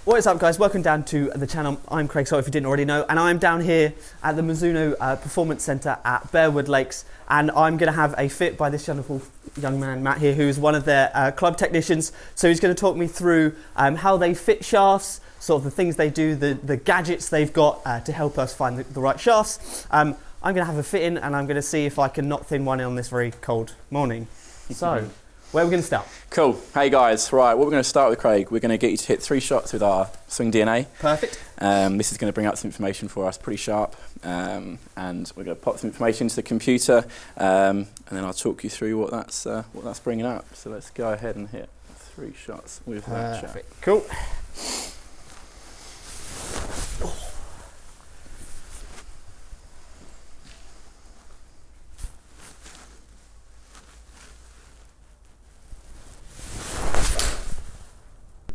What is up, guys? Welcome down to the channel. I'm Craig, sorry if you didn't already know, and I'm down here at the Mizuno Performance Centre at Bearwood Lakes, and I'm going to have a fit by this wonderful young man, Matt here, who is one of their club technicians. So he's going to talk me through how they fit shafts, sort of the things they do, the gadgets they've got to help us find the right shafts. I'm going to have a fit in, and I'm going to see if I can knock thin one in on this very cold morning. So, where are we going to start? Cool. Hey guys, right, what we're going to start with, Craig, we're going to get you to hit 3 shots with our swing DNA. Perfect. This is going to bring out some information for us, pretty sharp, and we're going to pop some information into the computer, and then I'll talk you through what that's bringing up. So let's go ahead and hit 3 shots with that chat. Cool.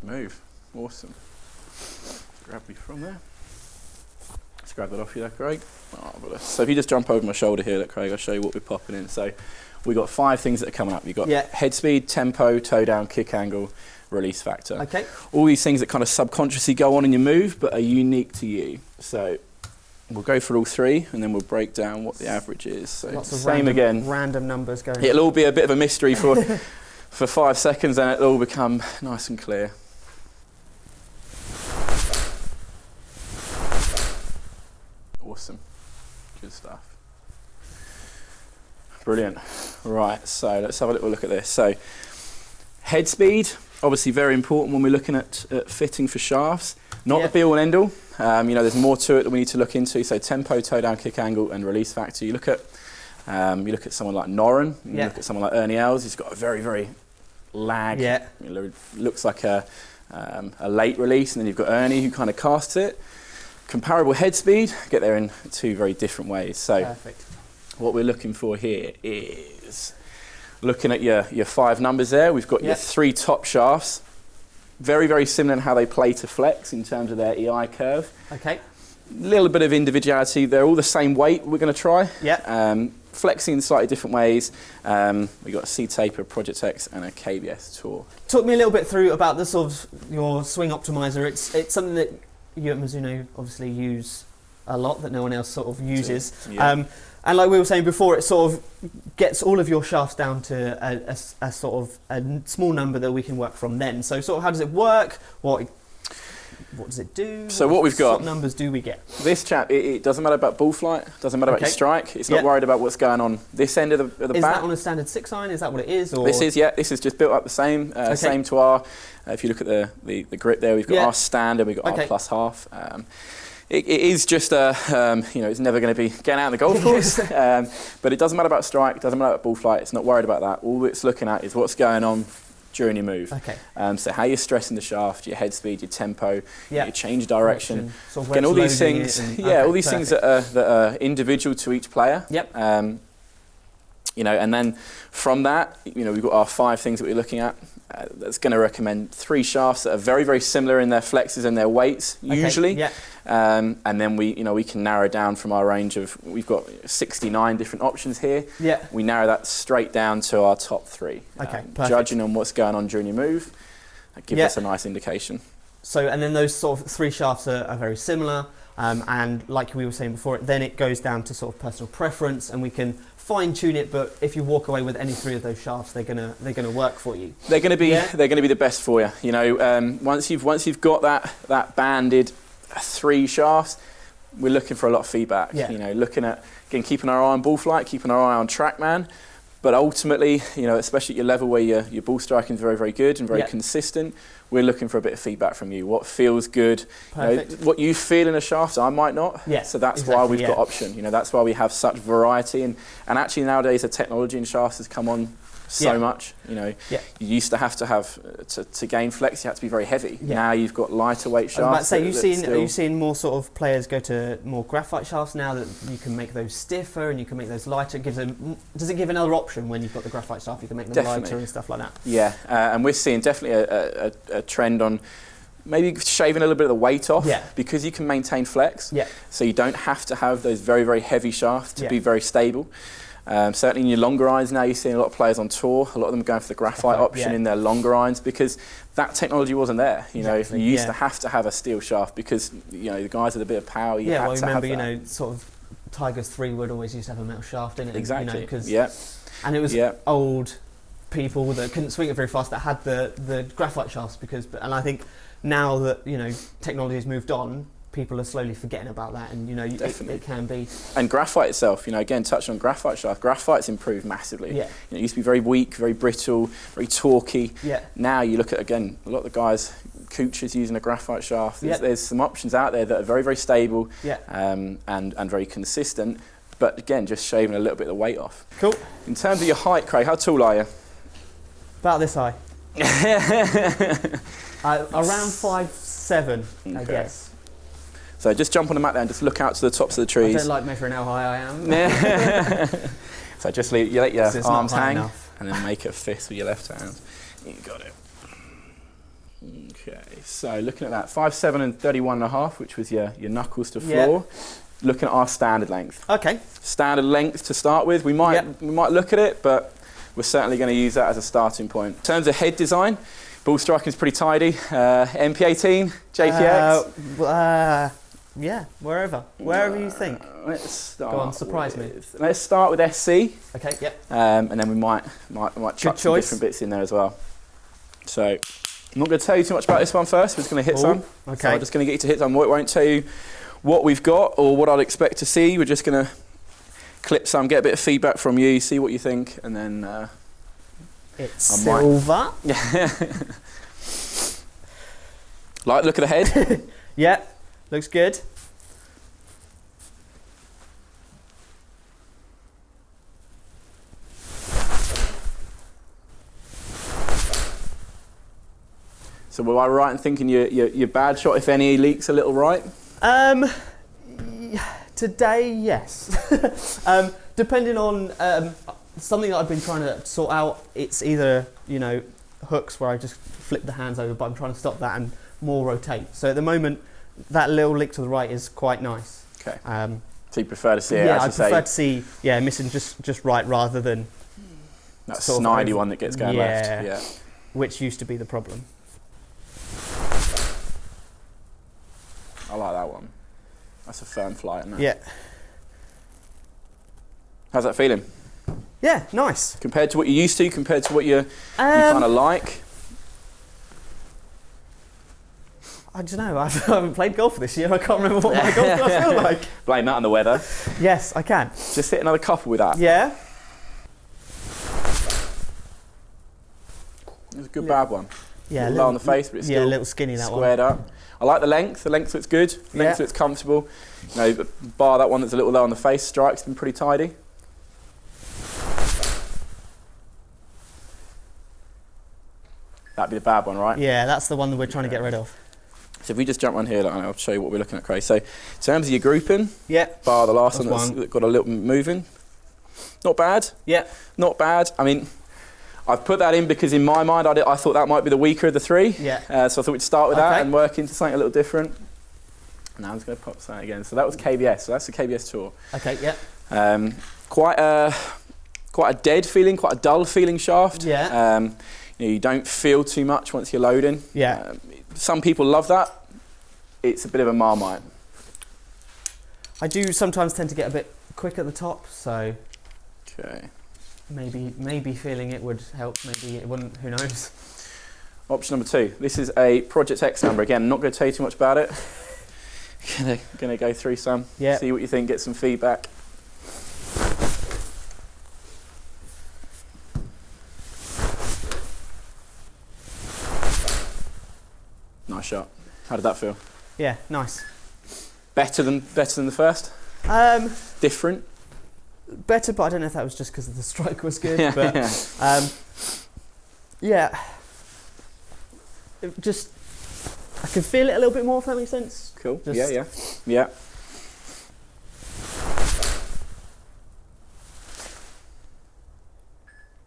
Move. Awesome. Grab me from there. Let's grab that off you there, Craig. Marvellous. So if you just jump over my shoulder here, Craig, I'll show you what we're popping in. So we've got 5 things that are coming up. You've got head speed, tempo, toe down, kick angle, release factor. Okay. All these things that kind of subconsciously go on in your move, but are unique to you. So we'll go for all 3, and then we'll break down what the average is. So lots of same again. Random numbers going. It'll all be a bit of a mystery for 5 seconds, and it'll all become nice and clear. Awesome. Good stuff. Brilliant. Right, so let's have a little look at this. So head speed, obviously very important when we're looking at fitting for shafts. Not the be all and end all. You know, there's more to it that we need to look into. So tempo, toe down, kick angle, and release factor. You look at someone like Noren, you look at someone like Ernie Els, he's got a very, very lag. You know, looks like a late release, and then you've got Ernie who kind of casts it. Comparable head speed, get there in 2 very different ways. So perfect. What we're looking for here is looking at your 5 numbers there. We've got your 3 top shafts, very, very similar in how they play to flex in terms of their EI curve. Okay. Little bit of individuality. They're all the same weight we're going to try. Yeah. Flexing in slightly different ways. We've got a C-taper, Project X, and a KBS Tour. Talk me a little bit through about the sort of your swing optimizer. It's something that you at Mizuno obviously use a lot that no one else sort of uses. Yeah. And like we were saying before, it sort of gets all of your shafts down to a sort of a small number that we can work from then. So sort of how does it work? What does it do? So what we've got... What numbers do we get? This chap, it doesn't matter about ball flight, doesn't matter about your strike. It's not worried about what's going on this end of the bat. Is that on a standard 6 iron? Is that what it is? Or? This is just built up the same, same to our... if you look at the grip there, we've got our standard, we've got our plus half. It is just you know, it's never going to be getting out on the golf course, but it doesn't matter about strike, it doesn't matter about ball flight, it's not worried about that. All it's looking at is what's going on during your move. Okay. So how you're stressing the shaft, your head speed, your tempo, your change direction. Sort of again, all these things, all these things that are individual to each player. Yep. You know, and then from that, you know, we've got our 5 things that we're looking at. That's going to recommend 3 shafts that are very, very similar in their flexes and their weights, usually. Yeah. And then we can narrow down from our range of, we've got 69 different options here. Yeah. We narrow that straight down to our top 3. Okay. Judging on what's going on during your move, that gives us a nice indication. So, and then those sort of 3 shafts are very similar. And like we were saying before, then it goes down to sort of personal preference, and we can fine tune it. But if you walk away with any 3 of those shafts, they're gonna work for you. They're gonna be the best for you. You know, once you've got that banded 3 shafts, we're looking for a lot of feedback. Yeah. You know, looking at keeping our eye on ball flight, keeping our eye on TrackMan. But ultimately, you know, especially at your level where your ball striking is very, very good and very consistent, we're looking for a bit of feedback from you. What feels good? Perfect. You know, what you feel in a shaft, I might not. Yeah, so that's why we've got option. You know, that's why we have such variety. And actually nowadays the technology in shafts has come on so much. You know, you used to have to gain flex, you had to be very heavy. Now you've got lighter weight shafts. I was about to say, are you seeing more sort of players go to more graphite shafts now that you can make those stiffer and you can make those lighter? Does it give another option when you've got the graphite shaft? You can make them lighter and stuff like that. Yeah, and we're seeing definitely a trend on maybe shaving a little bit of the weight off, because you can maintain flex. So you don't have to have those very, very heavy shafts to be very stable. Certainly in your longer irons now, you're seeing a lot of players on tour. A lot of them are going for the graphite option in their longer irons because that technology wasn't there. You know, you used to have a steel shaft because, you know, the guys with a bit of power, you had to have that. You know, sort of Tiger's 3 wood always used to have a metal shaft in it. Exactly. You know, and it was old people that couldn't swing it very fast that had the graphite shafts and I think now that, you know, technology's moved on, people are slowly forgetting about that, and you know, it can be. And graphite itself, you know, again, touching on graphite shaft, graphite's improved massively. Yeah. You know, it used to be very weak, very brittle, very torquey. Yeah. Now you look at, again, a lot of the guys, Kuchar's using a graphite shaft. There's some options out there that are very, very stable and very consistent, but again, just shaving a little bit of the weight off. Cool. In terms of your height, Craig, how tall are you? About this high. Around 5'7", I guess. So just jump on the mat there and just look out to the tops of the trees. I don't like measuring how high I am. So just let your arms hang and then make a fist with your left hand. You got it. Okay, so looking at that, 5'7" and 31.5", which was your knuckles to floor. Looking at our standard length. Okay. Standard length to start with. We might look at it, but we're certainly going to use that as a starting point. In terms of head design, ball striking is pretty tidy. MP18, JPX. Yeah, wherever you think. Let's start. Go on, surprise me. Let's start with SC. Okay, yep. And then we might chuck some different bits in there as well. So I'm not going to tell you too much about this one first. We're just going to hit some. Okay. So I'm just going to get you to hit some. We won't tell you what we've got or what I'd expect to see. We're just going to clip some, get a bit of feedback from you, see what you think, and then it's silver. Like the look of the head? Yeah, looks good. So were I right in thinking your bad shot, if any, leaks a little right? Today, yes. Depending on something that I've been trying to sort out, it's either, you know, hooks where I just flip the hands over, but I'm trying to stop that and more rotate. So at the moment, that little lick to the right is quite nice. Okay. So you prefer to see it, I prefer to see, missing just right rather than that snidey one that gets going left. Yeah. Which used to be the problem. I like that one. That's a firm flight, isn't it? Yeah. How's that feeling? Yeah, nice. Compared to what you're used to, compared to what you kind of like? I don't know. I haven't played golf this year. I can't remember what my golf does feel like. Blame that on the weather. Yes, I can. Just hit another couple with that. Yeah. It was a good bad one. Yeah. A little low on the face, but it's still a little skinny, that one. Squared up. I like the length. The length looks good. The length looks comfortable. You know, bar that one that's a little low on the face. Strike's been pretty tidy. That'd be the bad one, right? Yeah, that's the one that we're trying to get rid of. So if we just jump on here, I'll show you what we're looking at, Craig. So in terms of your grouping, bar the last one that's got a little moving. Not bad. Yeah. Not bad. I mean, I've put that in because in my mind I thought that might be the weaker of the three. Yeah. So I thought we'd start with that and work into something a little different. Now I'm just going to pop something again. So that was KBS. So that's the KBS tour. Okay. Yeah. Quite a dead feeling, quite a dull feeling shaft. Yeah. You don't feel too much once you're loading. Yeah. Some people love that. It's a bit of a marmite. I do sometimes tend to get a bit quick at the top, so. Okay. Maybe feeling it would help, maybe it wouldn't, who knows. Option number 2. This is a Project X number. Again, I'm not going to tell you too much about it. Going to go through some, see what you think, get some feedback. Nice shot. How did that feel? Yeah, nice. Better than the first? Different? Better, but I don't know if that was just because the strike was good. Just I can feel it a little bit more, if that makes sense. Cool. Just Yeah.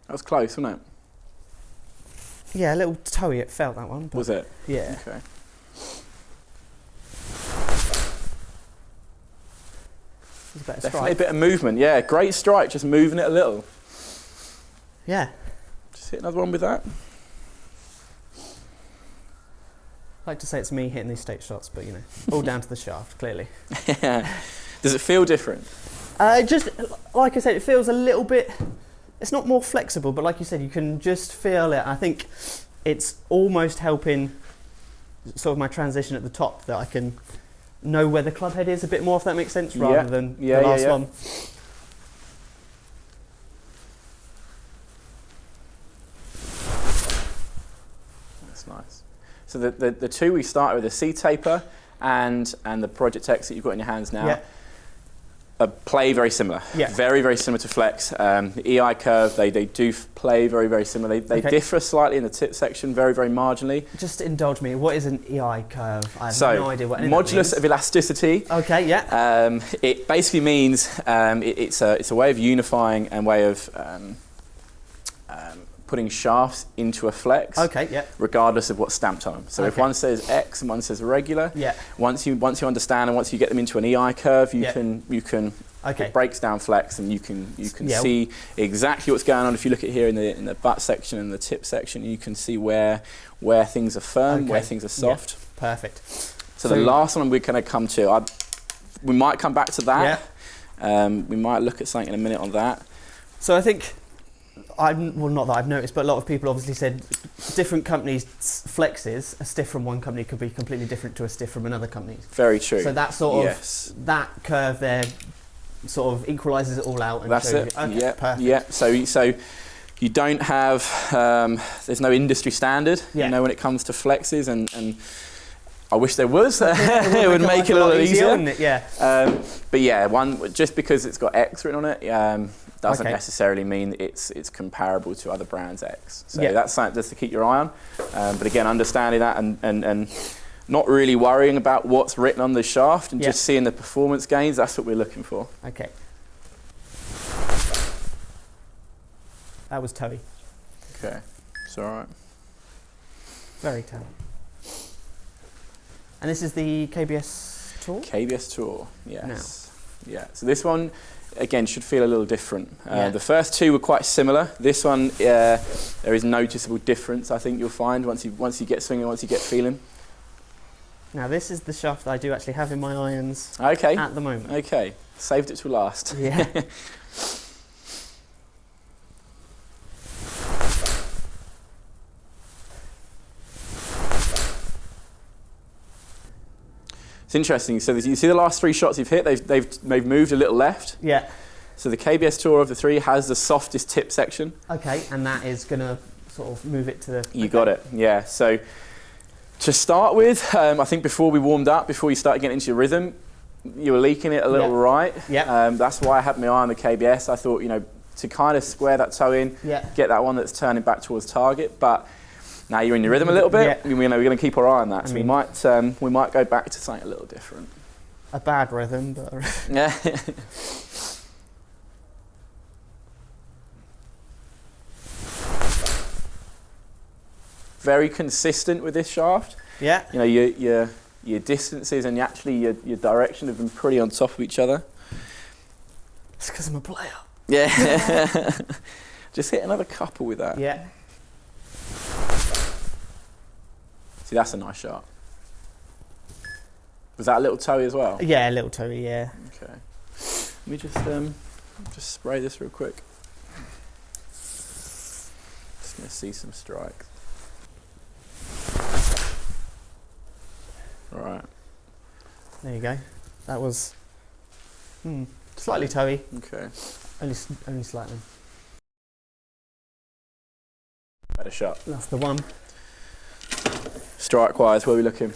That was close, wasn't it? Yeah, a little toey it felt, that one. Was it? Yeah. Okay. It better Definitely strike. a bit of movement. Yeah, great strike, just moving it a little. Yeah. Just hit another one with that. I like to say it's me hitting these straight shots, but you know, all down to the shaft, clearly. Does it feel different? Just like I said, it feels a little bit. It's not more flexible, but like you said, you can just feel it. I think it's almost helping sort of my transition at the top, that I can know where the club head is a bit more, if that makes sense, rather than the last one. That's nice. So the two we started with, the C-taper and the Project X that you've got in your hands now, play very similar. Very, very similar to Flex. The EI curve, they do play very, very similar. They differ slightly in the tip section, very, very marginally. Just indulge me, what is an EI curve? I have no idea what any of that Modulus means. of Elasticity. Okay, yeah. It basically means it's a way of unifying and way of putting shafts into a flex, regardless of what's stamped on them. So if one says X and one says regular, once you understand and once you get them into an EI curve, you can it breaks down flex, and you can see exactly what's going on. If you look at here in the butt section and the tip section, you can see where things are firm, where things are soft. Perfect. So the last one we're going to come to, we might come back to that. We might look at something in a minute on that. So I think, not that I've noticed, but a lot of people obviously said different companies' flexes, a stiff from one company could be completely different to a stiff from another company. Very true. So that sort of, that curve there sort of equalises it all out. And that's it. Perfect. So you don't have, there's no industry standard, you know, when it comes to flexes, and I wish there was. It would make it a lot easier. Wouldn't it? But yeah, one, just because it's got X written on it, doesn't necessarily mean it's comparable to other brands' X. So that's something just to keep your eye on. But again, understanding that and not really worrying about what's written on the shaft, and just seeing the performance gains, that's what we're looking for. Okay. That was toey. Okay, it's all right. Very toey. And this is the KBS Tour? KBS Tour, yes. Yeah, so this one, again, should feel a little different. The first two were quite similar. This one, there is noticeable difference, I think you'll find, once you get swinging, once you get feeling. Now this is the shaft that I do actually have in my irons at the moment. Okay, saved it to last. Yeah. It's interesting. So you see the last three shots you've hit, they've moved a little left. Yeah. So the KBS Tour of the three has the softest tip section. Okay, and that is going to sort of move it to the... You got it, yeah. So to start with, I think before we warmed up, before you started getting into your rhythm, you were leaking it a little right. Yeah. That's why I had my eye on the KBS. I thought, you know, to kind of square that toe in, get that one that's turning back towards target. But now you're in your rhythm a little bit. You know, we're going to keep our eye on that. So we might go back to something a little different. A bad rhythm, but... Yeah. Very consistent with this shaft. Yeah. You know, your distances and your direction have been pretty on top of each other. It's because I'm a player. Yeah. Just hit another couple with that. Yeah. See, that's a nice shot. Was that a little toey as well? Yeah, a little toey, yeah. Okay. Let me just spray this real quick. Just going to see some strikes. Right. There you go. That was slightly toey. Okay. Only slightly. Better shot. That's the one. Strike-wise, where are we looking?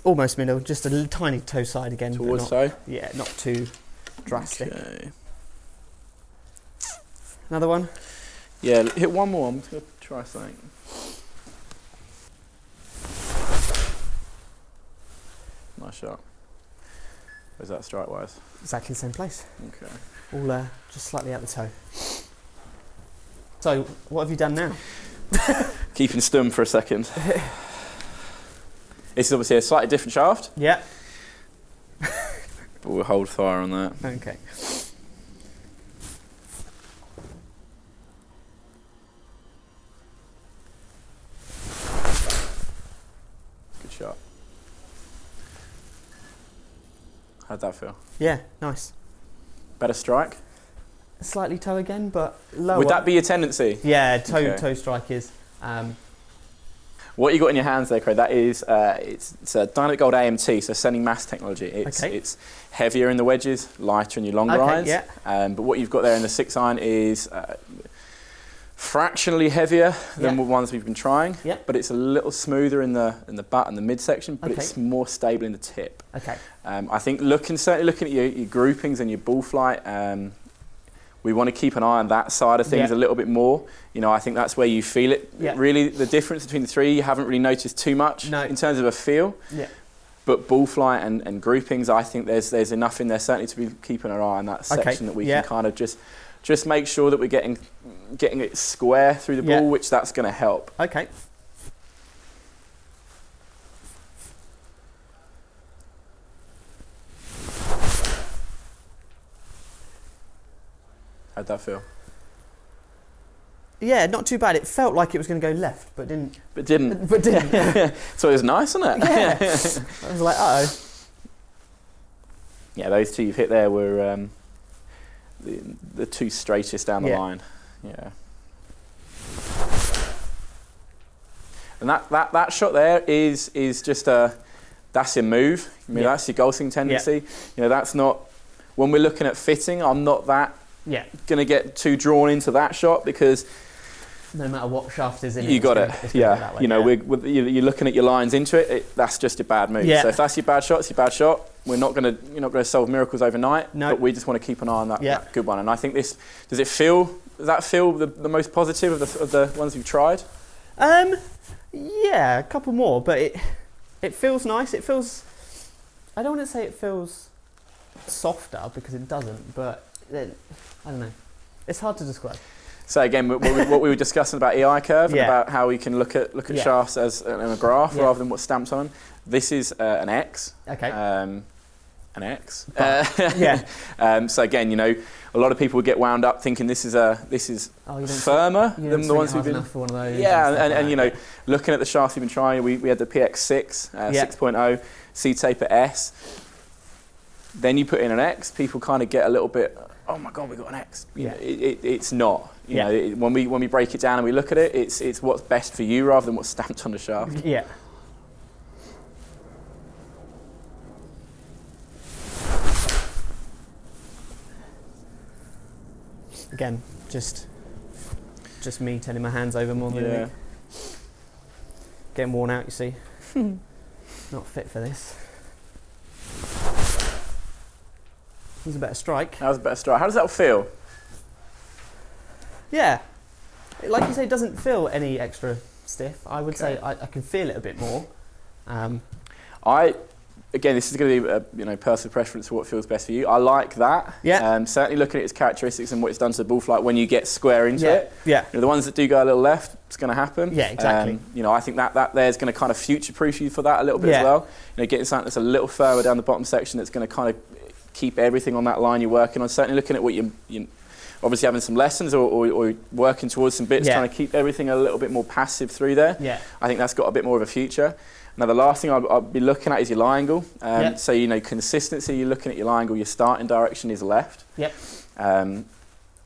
Almost middle, just a tiny toe side again. Towards toe? Yeah, not too drastic. Okay. Another one? Yeah, hit one more. I'm just going to try something. Nice shot. Where's that strike-wise? Exactly the same place. Okay. All just slightly out the toe. So, what have you done now? Keeping stum for a second. This is obviously a slightly different shaft. Yeah. But we'll hold fire on that. Okay. Good shot. How'd that feel? Yeah, nice. Better strike? Slightly toe again, but lower. Would that be your tendency? Yeah, toe Okay. toe strike is. What you got in your hands there, Craig, that is, it's a Dynamic Gold AMT, so sending mass technology. It's heavier in the wedges, lighter in your longer irons. Yeah. But what you've got there in the 6 iron is fractionally heavier than the ones we've been trying, but it's a little smoother in the butt and the midsection, but it's more stable in the tip. Okay. I think certainly looking at your groupings and your ball flight, we want to keep an eye on that side of things a little bit more. You know, I think that's where you feel it. Yeah. Really, the difference between the three, you haven't really noticed too much in terms of a feel. Yeah. But ball flight and groupings, I think there's enough in there certainly to be keeping an eye on that section that we can kind of just make sure that we're getting it square through the ball, which that's going to help. Okay. How'd that feel? Yeah, not too bad. It felt like it was going to go left, but didn't. But didn't. But didn't. Yeah. So it was nice, wasn't it? Yeah. I was like, uh-oh. Yeah, those two you've hit there were the two straightest down the line. Yeah. And that shot there is just that's your move. I mean, that's your golfing tendency. You know, that's not, when we're looking at fitting, I'm not that going to get too drawn into that shot, because no matter what shaft is in it, you got it. Yeah, way, you know, you're looking at your lines into it. That's just a bad move. Yeah. So if that's your bad shot, it's your bad shot. You're not going to solve miracles overnight. No. But we just want to keep an eye on that good one. And I think does that feel the most positive of the ones you've tried? Yeah, a couple more, but it feels nice. It feels, I don't want to say it feels softer, because it doesn't, but I don't know. It's hard to describe. So again, what we were discussing about EI curve and about how we can look at shafts as in a graph rather than what's stamped on them. This is an X. Okay. An X. So again, you know, a lot of people would get wound up thinking this is firmer than the ones we've been. For one of those and you know, looking at the shafts we've been trying, we had the PX6, 6.0, C-taper S. Then you put in an X, people kind of get a little bit, oh my God, we got an X. You know, it's not. You know, when we break it down and we look at it, it's what's best for you rather than what's stamped on the shaft. Yeah. Again, just me turning my hands over more than anything. Getting worn out, you see. Not fit for this. That was a better strike. That was a better strike. How does that feel? Yeah. Like you say, it doesn't feel any extra stiff. I would say I can feel it a bit more. Again, this is going to be personal preference for what feels best for you. I like that. Yeah. Certainly looking at its characteristics and what it's done to the ball flight when you get square into it. Yeah. You know, the ones that do go a little left, it's going to happen. Yeah, exactly. You know, I think that there's going to kind of future-proof you for that a little bit as well. You know, getting something that's a little further down the bottom section that's going to kind of keep everything on that line you're working on. Certainly looking at what you obviously having some lessons or working towards some bits, trying to keep everything a little bit more passive through there. Yeah. I think that's got a bit more of a future. Now the last thing I'll be looking at is your lie angle. So you know, consistency, you're looking at your lie angle, your starting direction is left. Yep.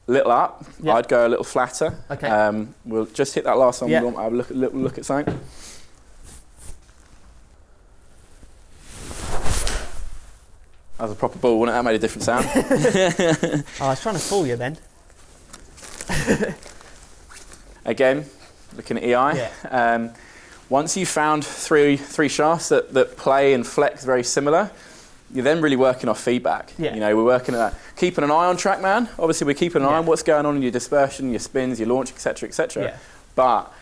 Little up, I'd go a little flatter. Okay. We'll just hit that last one, we'll have a look at something. That was a proper ball, wasn't it? That made a different sound. I was trying to fool you then. Again, looking at EI. Once you've found three shafts that play and flex very similar, you're then really working off feedback. You know, we're working at keeping an eye on TrackMan. Obviously, we're keeping an eye on what's going on in your dispersion, your spins, your launch, etc., etc. But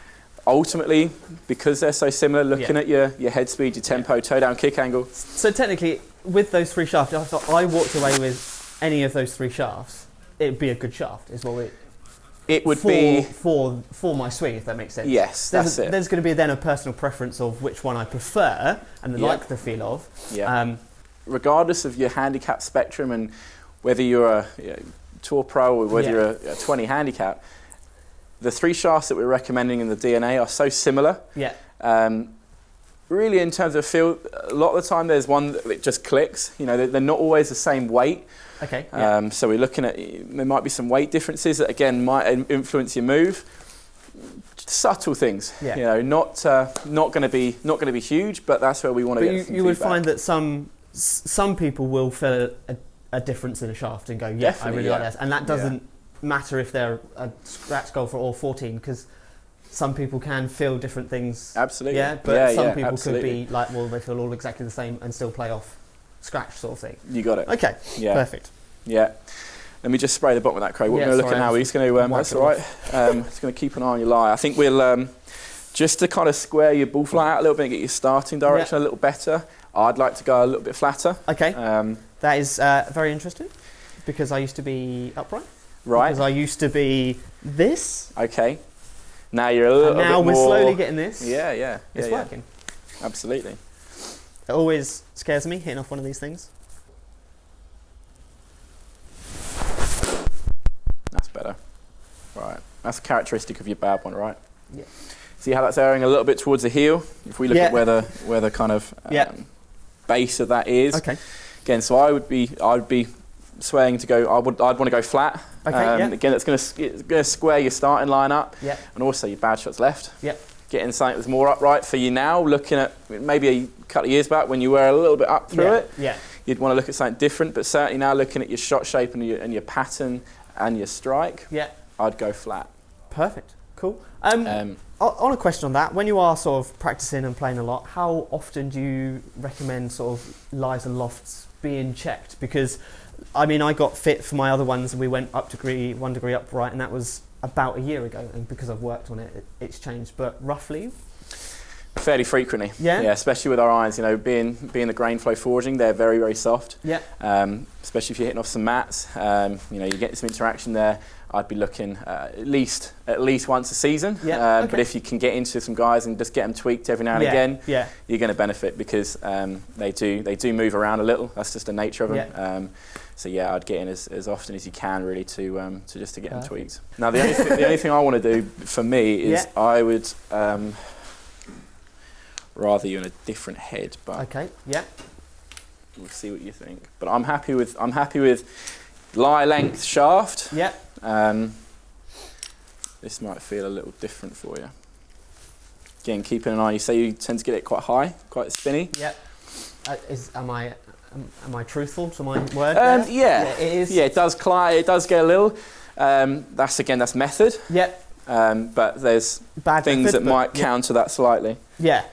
ultimately, because they're so similar, looking at your head speed, your tempo, toe down, kick angle. So technically, with those three shafts, if I walked away with any of those three shafts, it'd be a good shaft, is what it would be for my swing, if that makes sense. Yes, that's it. There's going to be then a personal preference of which one I prefer and like the feel of. regardless of your handicap spectrum and whether you're a Tour Pro or whether you're a 20 handicap, the 3 shafts that we're recommending in the DNA are so similar. Yeah. Really, in terms of feel, a lot of the time there's one that just clicks. You know, they're not always the same weight. Okay. So we're looking at, there might be some weight differences that again might influence your move. Subtle things. Yeah. You know, not going to be huge, but that's where we want to get. You would find that some people will feel a difference in a shaft and go, yeah, I really like this, and that doesn't matter if they're a scratch golfer or 14, because some people can feel different things. Absolutely. Yeah, but some people could be like, well, they feel all exactly the same and still play off scratch sort of thing. You got it. Okay. Yeah. Perfect. Yeah. Let me just spray the bottom of that, Craig. What we're going to look at now, we're just going to, that's all right. Just going to keep an eye on your lie. I think we'll, just to kind of square your ball flight out a little bit and get your starting direction a little better, I'd like to go a little bit flatter. Okay. That is very interesting, because I used to be upright. Right. Because I used to be this. Okay. Now you're a little bit more... Now we're slowly getting this. Yeah. It's working. Absolutely. It always scares me, hitting off one of these things. That's better. Right. That's a characteristic of your bad one, right? Yeah. See how that's airing a little bit towards the heel? If we look at where the kind of base of that is. Okay. Again, so I would be swaying to go, I'd want to go flat. Okay, Again, it's going to square your starting line up, and also your bad shots left. Yep. Getting something that's more upright for you now, looking at maybe a couple of years back when you were a little bit up through it. Yeah. You'd want to look at something different, but certainly now looking at your shot shape and your pattern and your strike, I'd go flat. Perfect. Cool. On a question on that, when you are sort of practicing and playing a lot, how often do you recommend sort of lies and lofts being checked? Because I mean, I got fit for my other ones and we went up 1 degree upright, and that was about a year ago, and because I've worked on it, it's changed, but roughly? Fairly frequently. Yeah, especially with our irons, you know, being the grain flow forging, they're very, very soft. Yeah. Especially if you're hitting off some mats, you know, you get some interaction there. I'd be looking at least once a season. Yeah. But if you can get into some guys and just get them tweaked every now and again, you're going to benefit, because they do move around a little. That's just the nature of them. Yeah. So yeah, I'd get in as often as you can, really, to just to get them tweaked. Now the only thing I want to do for me is I would rather you in a different head, but we'll see what you think. But I'm happy with lie length shaft. Yeah. This might feel a little different for you. Again, keeping an eye. You say you tend to get it quite high, quite spinny. Yeah. Am I truthful to my word? Yeah, it is. Yeah, it does get a little. That's method. Yeah. But there's things that might counter that slightly. Yeah.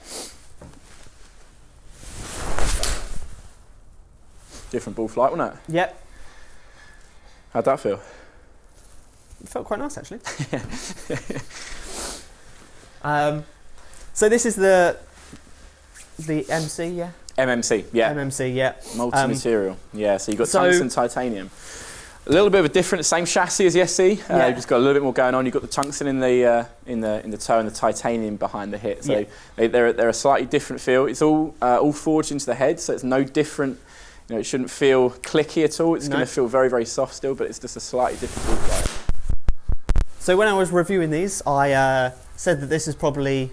Different ball flight, wasn't it? Yep. How'd that feel? It felt quite nice, actually. So this is the MC, yeah? MMC, yeah. MMC, yeah. Multi-material, yeah. So you've got tungsten, titanium. A little bit of a different, same chassis as the SC. You've just got a little bit more going on. You've got the tungsten in the toe and the titanium behind the hit. So they're a slightly different feel. It's all forged into the head, so it's no different. You know, it shouldn't feel clicky at all. It's going to feel very, very soft still, but it's just a slightly different ball flight. So when I was reviewing these, I said that this is probably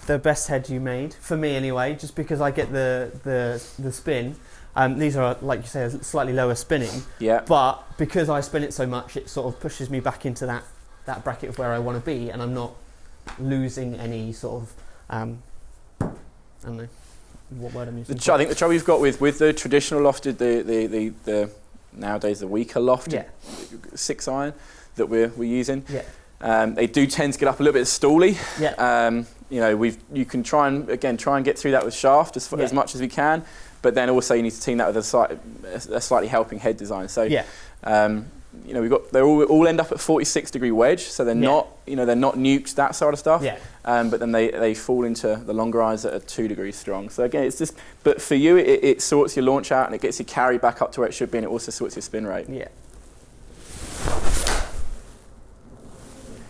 the best head you made, for me anyway, just because I get the spin. These are, like you say, slightly lower spinning. Yeah. But because I spin it so much, it sort of pushes me back into that bracket of where I want to be, and I'm not losing any sort of, I don't know what word I'm using. I think the trouble you've got with the traditional lofted, the nowadays the weaker lofted 6 iron that we're using. Yeah. They do tend to get up a little bit stally. Yeah. You know, you can try and get through that with shaft as much as we can, but then also you need to team that with a slightly helping head design. So you know, they all end up at 46-degree wedge, so they're not nuked, that sort of stuff. Yeah. But then they fall into the longer irons that are 2 degrees strong. So again, it's just, but for you, it sorts your launch out and it gets your carry back up to where it should be, and it also sorts your spin rate. Yeah.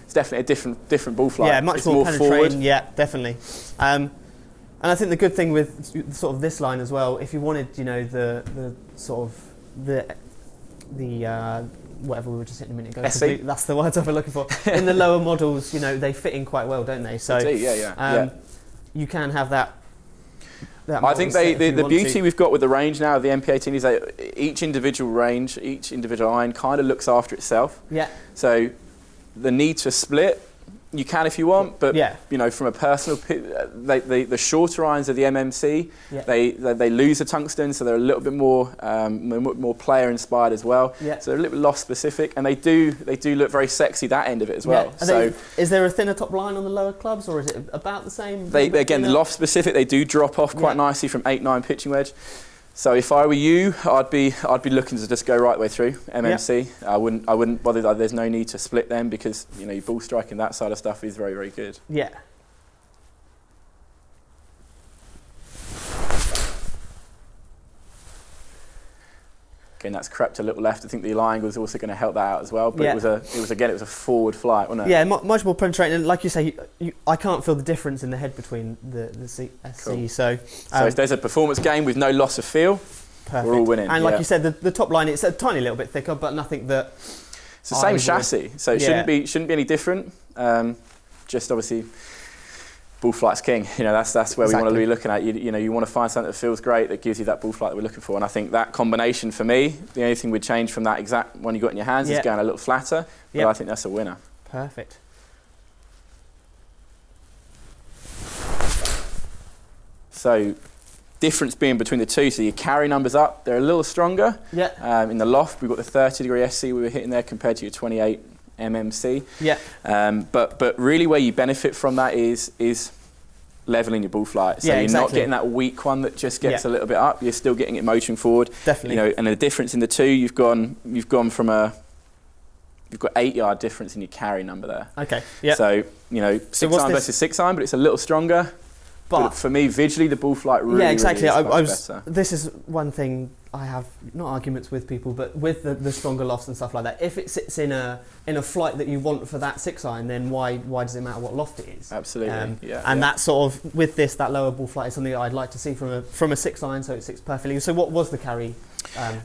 It's definitely a different ball flight. Yeah, much more penetrating. Forward. Yeah, definitely. And I think the good thing with sort of this line as well, if you wanted, you know, the sort of the whatever we were just hitting a minute ago, that's the words I've been looking for. In the lower models, you know, they fit in quite well, don't they? So you can have that. I think the beauty we've got with the range now of the MP18 is that each individual range, each individual iron kind of looks after itself. Yeah. So the need to split, you can if you want, but you know, from a personal, the shorter irons of the MMC, they lose the tungsten, so they're a little bit more player inspired as well. Yeah. So they're a little bit loft specific, and they do look very sexy, that end of it as well. So is there a thinner top line on the lower clubs, or is it about the same? Again, the loft specific, they do drop off quite nicely from 8-9 pitching wedge. So if I were you, I'd be looking to just go right the way through MMC. Yep. I wouldn't bother. There's no need to split them because, you know, your ball striking, that side of stuff is very, very good. Yeah. Again, that's crept a little left. I think the lie angle is also going to help that out as well. But it was a forward flight, wasn't it? Yeah, much more penetrating. And like you say, I can't feel the difference in the head between the SC. Cool. So if there's a performance gain with no loss of feel, we're all winning. And like you said, the top line, it's a tiny little bit thicker, but nothing that. It's the same chassis, so it shouldn't be any different. Just obviously, ball flight's king. You know, that's where we want to be looking at. You know, you want to find something that feels great, that gives you that ball flight that we're looking for. And I think that combination for me, the only thing we'd change from that exact one you got in your hands is going a little flatter. But I think that's a winner. Perfect. So, difference being between the two. So your carry numbers up, they're a little stronger. Yeah. In the loft, we've got the 30-degree SC we were hitting there compared to your 28 MMC. Yeah. But really where you benefit from that is leveling your ball flight. So you're not getting that weak one that just gets a little bit up. You're still getting it motoring forward. Definitely. You know, and the difference in the two, you've gone from you've got 8-yard difference in your carry number there. Okay. Yeah. So, you know, 6-iron versus 6-iron, but it's a little stronger. But for me, visually, the ball flight really, exactly. Really is better. This is one thing I have, not arguments with people, but with the stronger lofts and stuff like that. If it sits in a flight that you want for that 6-iron, then why does it matter what loft it is? Absolutely. And that sort of, with this, that lower ball flight is something that I'd like to see from a 6-iron, so it sits perfectly. So what was the carry?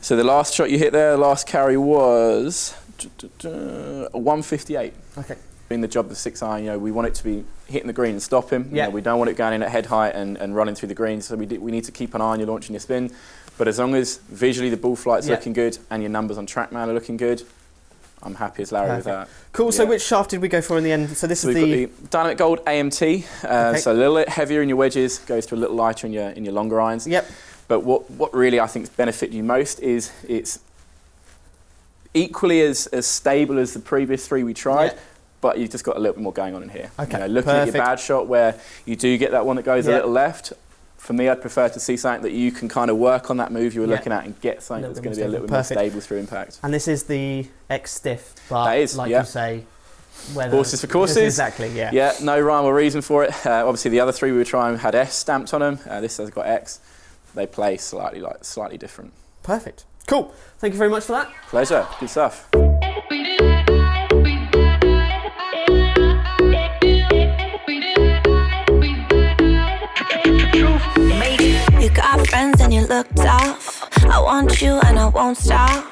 So the last shot you hit there, the last carry was 158. Okay. In the job of the 6-iron, you know, we want it to be hitting the green and stop him. You know, we don't want it going in at head height and running through the green. So we need to keep an eye on your launch and your spin. But as long as visually the ball flight's looking good and your numbers on TrackMan are looking good, I'm happy as Larry with that. Cool. So which shaft did we go for in the end? So this is we've got the Dynamic Gold AMT. So a little bit heavier in your wedges, goes to a little lighter in your longer irons. Yep. But what really I think benefit you most is it's equally as stable as the previous three we tried. Yep. But you've just got a little bit more going on in here. Okay, you know, looking at your bad shot where you do get that one that goes a little left, for me I'd prefer to see something that you can kind of work on that move you were looking at and get something that's going to be a little bit more stable through impact. And this is the X-Stiff, but that is, like you say, horses for courses. Exactly, yeah. Yeah, no rhyme or reason for it. Obviously the other three we were trying had S stamped on them. This has got X. They play slightly different. Perfect. Cool. Thank you very much for that. Pleasure. Good stuff. You got friends and you look tough. I want you and I won't stop.